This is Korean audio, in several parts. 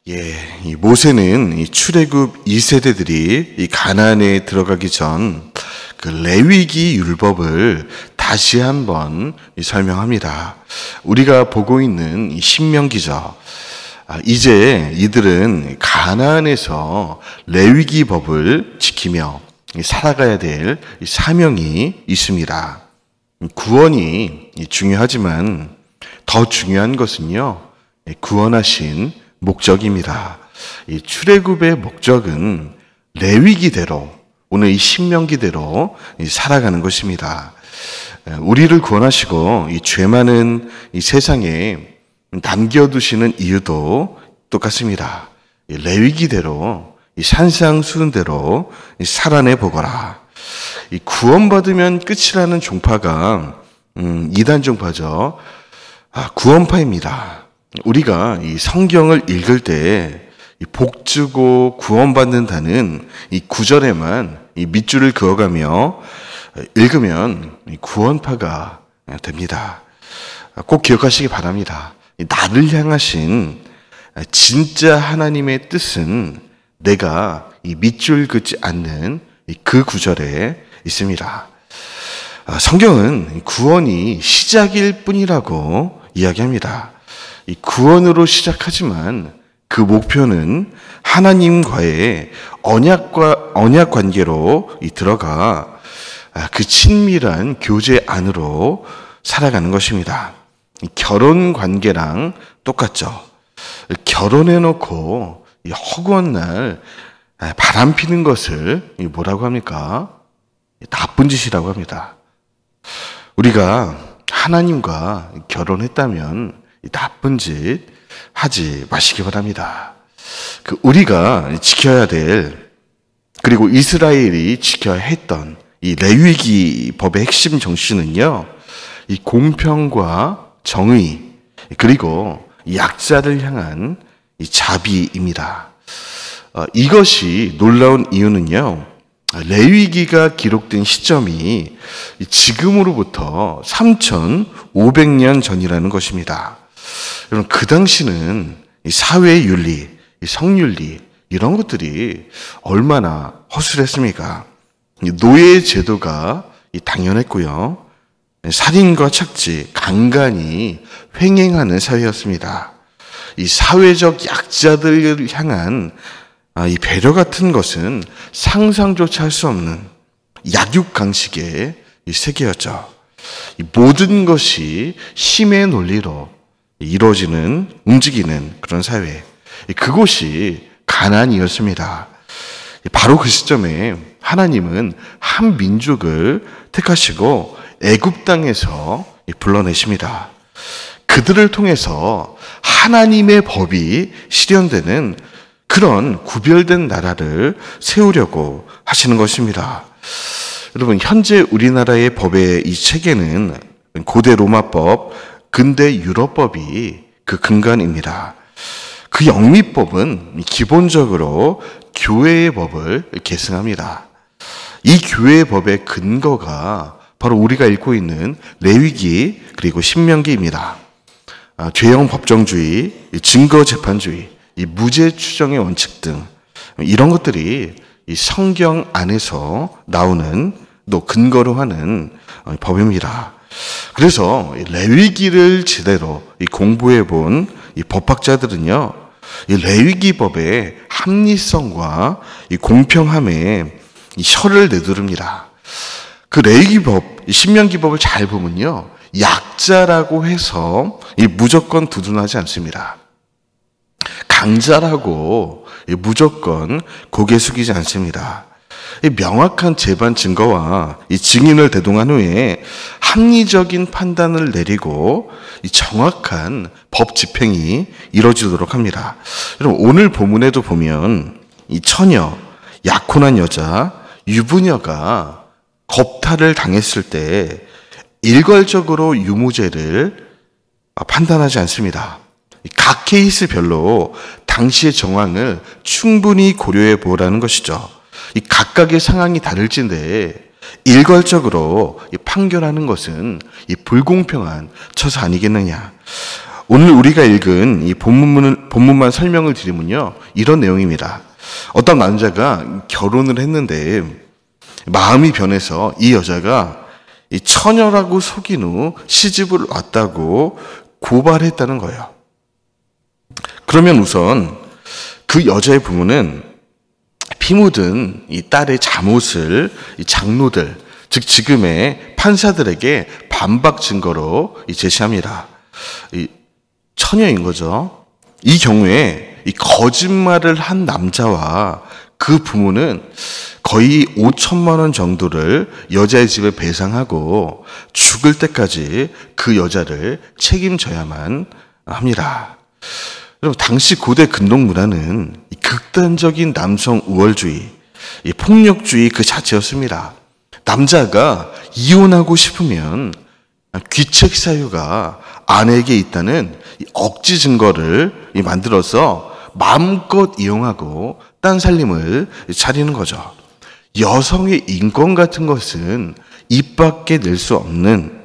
이 모세는 이 출애굽 2세대들이 이 가나안에 들어가기 전 그 레위기 율법을 다시 한번 설명합니다. 우리가 보고 있는 이 신명기죠. 이제 이들은 가나안에서 레위기 법을 지키며 살아가야 될 사명이 있습니다. 구원이 중요하지만 더 중요한 것은요, 구원하신 목적입니다. 이 출애굽의 목적은 레위기대로, 오늘 이 신명기대로 살아가는 것입니다. 우리를 구원하시고 이 죄 많은 이 세상에 남겨두시는 이유도 똑같습니다. 레위기대로, 이 산상수훈대로 살아내 보거라. 이 구원받으면 끝이라는 종파가 이단 종파죠. 구원파입니다. 우리가 이 성경을 읽을 때 복주고 구원받는다는 이 구절에만 이 밑줄을 그어가며 읽으면 구원파가 됩니다. 꼭 기억하시기 바랍니다. 나를 향하신 진짜 하나님의 뜻은 내가 이 밑줄 긋지 않는 그 구절에 있습니다. 성경은 구원이 시작일 뿐이라고 이야기합니다. 이 구원으로 시작하지만 그 목표는 하나님과의 언약 관계로 들어가 그 친밀한 교제 안으로 살아가는 것입니다. 결혼 관계랑 똑같죠. 결혼해놓고 허구한 날 바람 피는 것을 뭐라고 합니까? 나쁜 짓이라고 합니다. 우리가 하나님과 결혼했다면 나쁜 짓 하지 마시기 바랍니다. 우리가 지켜야 될, 그리고 이스라엘이 지켜야 했던 이 레위기 법의 핵심 정신은요, 이 공평과 정의, 그리고 약자를 향한 이 자비입니다. 이것이 놀라운 이유는요, 레위기가 기록된 시점이 지금으로부터 3,500년 전이라는 것입니다. 여러분, 그 당시는 사회 윤리, 성윤리, 이런 것들이 얼마나 허술했습니까? 노예 제도가 당연했고요. 살인과 착취, 강간이 횡행하는 사회였습니다. 이 사회적 약자들을 향한 이 배려 같은 것은 상상조차 할 수 없는 약육강식의 세계였죠. 이 모든 것이 힘의 논리로 이루어지는, 움직이는 그런 사회. 그곳이 가나안이었습니다. 바로 그 시점에 하나님은 한 민족을 택하시고 애굽 땅에서 불러내십니다. 그들을 통해서 하나님의 법이 실현되는 그런 구별된 나라를 세우려고 하시는 것입니다. 여러분, 현재 우리나라의 법의 이 체계는 고대 로마법, 근대 유럽법이 그 근간입니다. 그 영미법은 기본적으로 교회의 법을 계승합니다. 이 교회의 법의 근거가 바로 우리가 읽고 있는 레위기 그리고 신명기입니다. 죄형 법정주의, 증거재판주의, 이 무죄 추정의 원칙 등 이런 것들이 이 성경 안에서 나오는, 또 근거로 하는 법입니다. 그래서 레위기를 제대로 공부해 본 이 법학자들은요, 이 레위기 법의 합리성과 이 공평함에 이 혀를 내두릅니다. 그 레위기 법, 신명기 법을 잘 보면요, 약자라고 해서 이 무조건 두둔하지 않습니다. 강자라고 무조건 고개 숙이지 않습니다. 이 명확한 재반 증거와 이 증인을 대동한 후에 합리적인 판단을 내리고 이 정확한 법 집행이 이루어지도록 합니다. 여러분, 오늘 본문에도 보면 이 처녀, 약혼한 여자, 유부녀가 겁탈을 당했을 때 일괄적으로 유무죄를 판단하지 않습니다. 각 케이스별로 당시의 정황을 충분히 고려해 보라는 것이죠. 이 각각의 상황이 다를진데 일괄적으로 판결하는 것은 이 불공평한 처사 아니겠느냐. 오늘 우리가 읽은 이 본문만 설명을 드리면요, 이런 내용입니다. 어떤 남자가 결혼을 했는데 마음이 변해서 이 여자가 이 처녀라고 속인 후 시집을 왔다고 고발했다는 거예요. 그러면 우선 그 여자의 부모는 피 묻은 이 딸의 잠옷을 이 장로들, 즉 지금의 판사들에게 반박 증거로 제시합니다. 이 처녀인 거죠. 이 경우에 이 거짓말을 한 남자와 그 부모는 거의 5천만 원 정도를 여자의 집에 배상하고 죽을 때까지 그 여자를 책임져야만 합니다. 여러분, 당시 고대 근동 문화는 극단적인 남성 우월주의, 폭력주의 그 자체였습니다. 남자가 이혼하고 싶으면 귀책 사유가 아내에게 있다는 억지 증거를 만들어서 마음껏 이용하고 딴 살림을 차리는 거죠. 여성의 인권 같은 것은 입 밖에 낼 수 없는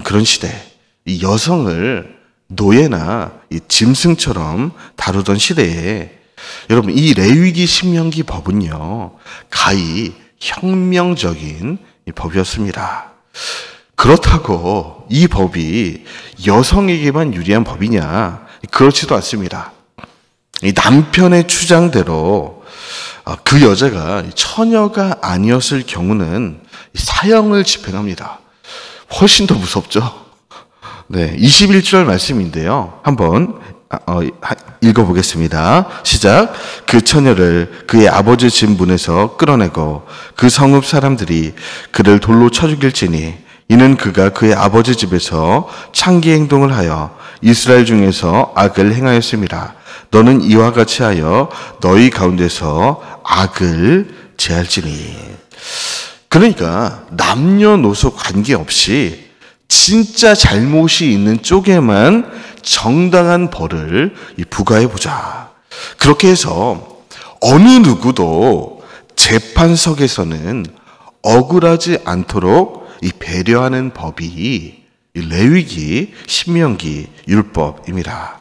그런 시대. 이 여성을 노예나 짐승처럼 다루던 시대에 여러분, 이 레위기 신명기 법은요, 가히 혁명적인 법이었습니다. 그렇다고 이 법이 여성에게만 유리한 법이냐? 그렇지도 않습니다. 이 남편의 주장대로 그 여자가 처녀가 아니었을 경우는 사형을 집행합니다. 훨씬 더 무섭죠? 네, 21절 말씀인데요. 한번 읽어보겠습니다. 시작. 그 처녀를 그의 아버지 집 문에서 끌어내고 그 성읍 사람들이 그를 돌로 쳐 죽일지니 이는 그가 그의 아버지 집에서 창기 행동을 하여 이스라엘 중에서 악을 행하였습니다. 너는 이와 같이 하여 너희 가운데서 악을 제할지니. 그러니까 남녀노소 관계없이 진짜 잘못이 있는 쪽에만 정당한 벌을 부과해보자. 그렇게 해서 어느 누구도 재판석에서는 억울하지 않도록 배려하는 법이 레위기, 신명기, 율법입니다.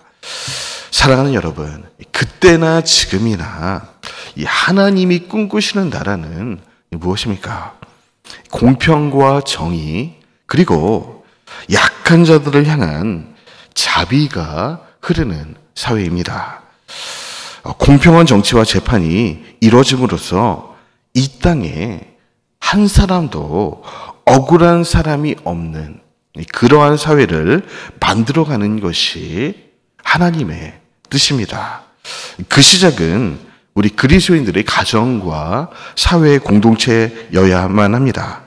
사랑하는 여러분, 그때나 지금이나 이 하나님이 꿈꾸시는 나라는 무엇입니까? 공평과 정의, 그리고 약한 자들을 향한 자비가 흐르는 사회입니다. 공평한 정치와 재판이 이루어짐으로써 이 땅에 한 사람도 억울한 사람이 없는 그러한 사회를 만들어가는 것이 하나님의 뜻입니다. 그 시작은 우리 그리스도인들의 가정과 사회 공동체여야만 합니다.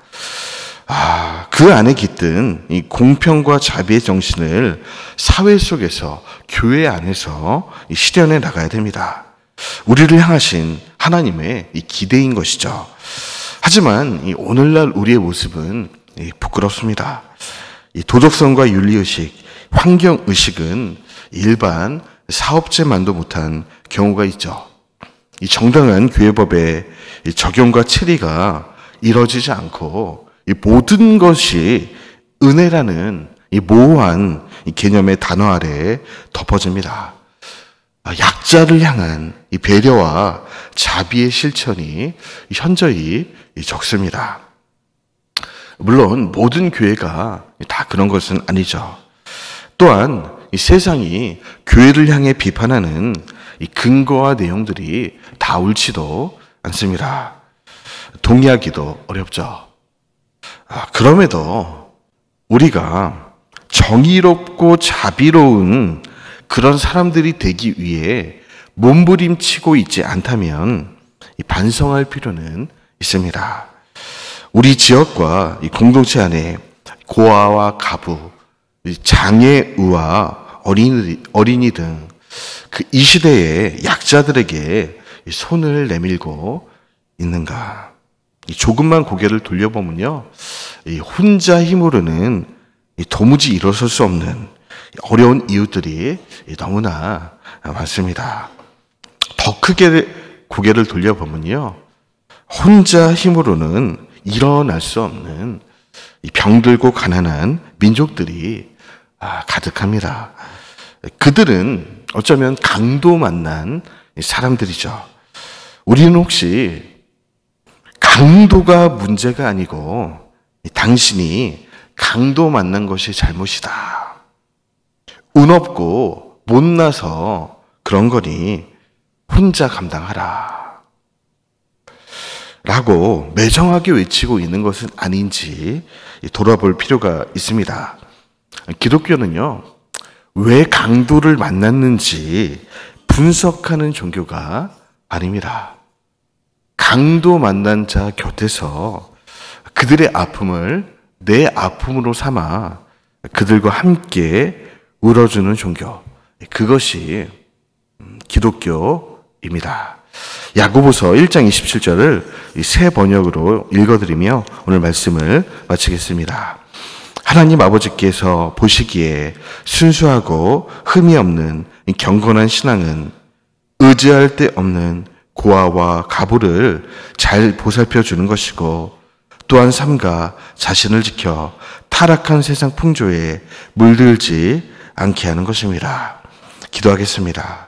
그 안에 깃든 이 공평과 자비의 정신을 사회 속에서, 교회 안에서 실현해 나가야 됩니다. 우리를 향하신 하나님의 이 기대인 것이죠. 하지만 이 오늘날 우리의 모습은 부끄럽습니다. 이 도덕성과 윤리의식, 환경의식은 일반 사업체만도 못한 경우가 있죠. 이 정당한 교회법의 적용과 체리가 이루어지지 않고 이 모든 것이 은혜라는 이 모호한 이 개념의 단어 아래에 덮어집니다. 약자를 향한 이 배려와 자비의 실천이 현저히 적습니다. 물론 모든 교회가 다 그런 것은 아니죠. 또한 이 세상이 교회를 향해 비판하는 이 근거와 내용들이 다 옳지도 않습니다. 동의하기도 어렵죠. 그럼에도 우리가 정의롭고 자비로운 그런 사람들이 되기 위해 몸부림치고 있지 않다면 반성할 필요는 있습니다. 우리 지역과 이 공동체 안에 고아와 가부, 장애우와 어린이 등 그 이 시대의 약자들에게 손을 내밀고 있는가? 조금만 고개를 돌려보면요, 혼자 힘으로는 도무지 일어설 수 없는 어려운 이웃들이 너무나 많습니다. 더 크게 고개를 돌려보면요, 혼자 힘으로는 일어날 수 없는 병들고 가난한 민족들이 가득합니다. 그들은 어쩌면 강도 만난 사람들이죠. 우리는 혹시 강도가 문제가 아니고 당신이 강도 만난 것이 잘못이다. 운 없고 못나서 그런 거니 혼자 감당하라. 라고 매정하게 외치고 있는 것은 아닌지 돌아볼 필요가 있습니다. 기독교는요, 왜 강도를 만났는지 분석하는 종교가 아닙니다. 강도 만난 자 곁에서 그들의 아픔을 내 아픔으로 삼아 그들과 함께 울어주는 종교. 그것이 기독교입니다. 야고보서 1장 27절을 새 번역으로 읽어드리며 오늘 말씀을 마치겠습니다. 하나님 아버지께서 보시기에 순수하고 흠이 없는 경건한 신앙은 의지할 데 없는 고아와 가부를 잘 보살펴 주는 것이고, 또한 삼가 자신을 지켜 타락한 세상 풍조에 물들지 않게 하는 것입니다. 기도하겠습니다.